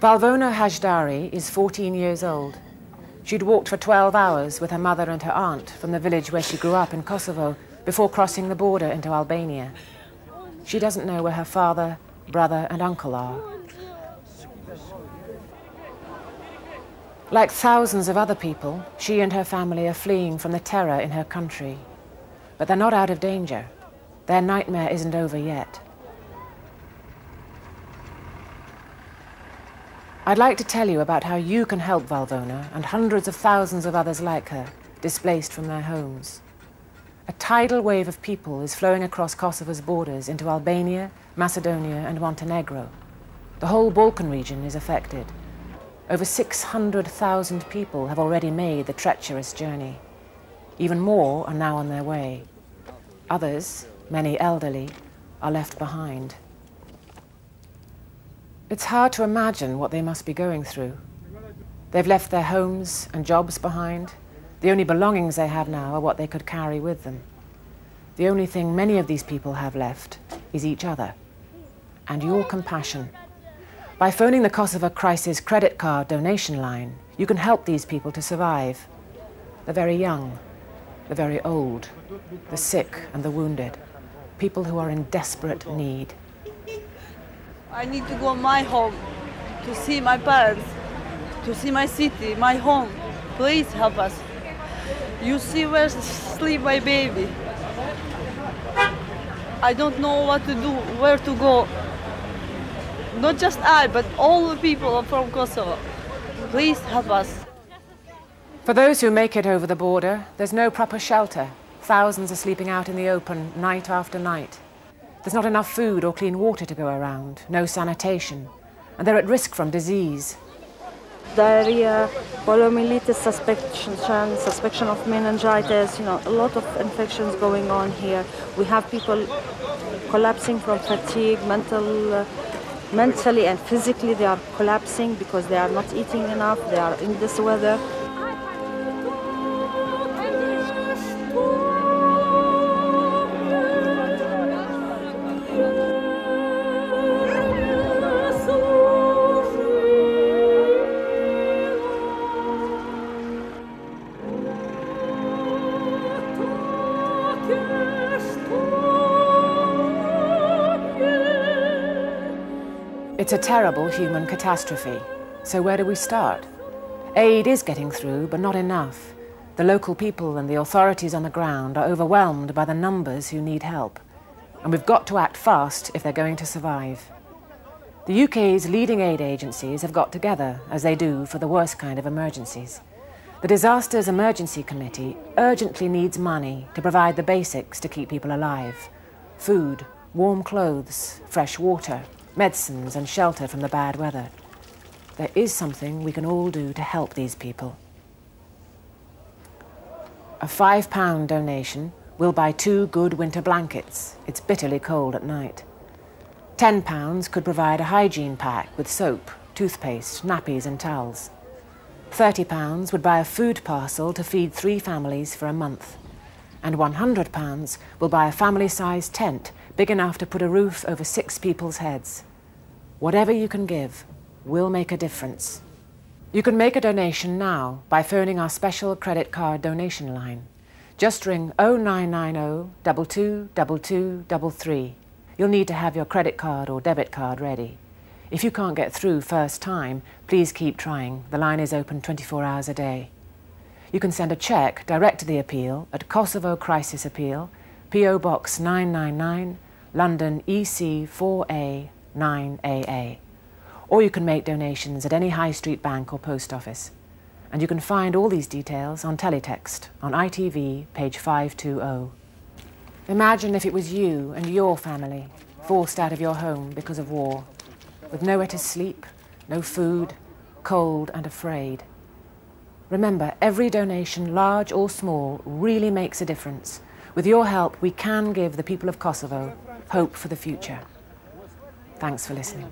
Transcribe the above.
Valvona Hajdari is 14 years old. She'd walked for 12 hours with her mother and her aunt from the village where she grew up in Kosovo before crossing the border into Albania. She doesn't know where her father, brother and uncle are. Like thousands of other people, she and her family are fleeing from the terror in her country. But they're not out of danger. Their nightmare isn't over yet. I'd like to tell you about how you can help Valvona and hundreds of thousands of others like her, displaced from their homes. A tidal wave of people is flowing across Kosovo's borders into Albania, Macedonia and Montenegro. The whole Balkan region is affected. Over 600,000 people have already made the treacherous journey. Even more are now on their way. Others, many elderly, are left behind. It's hard to imagine what they must be going through. They've left their homes and jobs behind. The only belongings they have now are what they could carry with them. The only thing many of these people have left is each other and your compassion. By phoning the Kosovo Crisis credit card donation line, you can help these people to survive. The very young, the very old, the sick and the wounded, people who are in desperate need. I need to go my home, to see my parents, to see my city, my home. Please help us. You see where sleep my baby. I don't know what to do, where to go. Not just I, but all the people from Kosovo. Please help us. For those who make it over the border, there's no proper shelter. Thousands are sleeping out in the open night after night. There's not enough food or clean water to go around, no sanitation, and they're at risk from disease. Diarrhea, poliomyelitis suspicion of meningitis, a lot of infections going on here. We have people collapsing from fatigue, mentally and physically they are collapsing because they are not eating enough, they are in this weather. It's a terrible human catastrophe. So where do we start? Aid is getting through, but not enough. The local people and the authorities on the ground are overwhelmed by the numbers who need help. And we've got to act fast if they're going to survive. The UK's leading aid agencies have got together, as they do for the worst kind of emergencies. The Disasters Emergency Committee urgently needs money to provide the basics to keep people alive. Food, warm clothes, fresh water, medicines and shelter from the bad weather. There is something we can all do to help these people. A £5 donation will buy 2 good winter blankets. It's bitterly cold at night. £10 could provide a hygiene pack with soap, toothpaste, nappies and towels. £30 would buy a food parcel to feed 3 families for a month. And £100 will buy a family-sized tent big enough to put a roof over 6 people's heads. Whatever you can give will make a difference. You can make a donation now by phoning our special credit card donation line. Just ring 0990 222233. You'll need to have your credit card or debit card ready. If you can't get through first time, please keep trying. The line is open 24 hours a day. You can send a cheque direct to the appeal at Kosovo Crisis Appeal, PO Box 999, London EC 4A 9AA. Or you can make donations at any high street bank or post office. And you can find all these details on teletext on ITV, page 520. Imagine if it was you and your family forced out of your home because of war, with nowhere to sleep, no food, cold and afraid. Remember, every donation, large or small, really makes a difference. With your help, we can give the people of Kosovo hope for the future. Thanks for listening.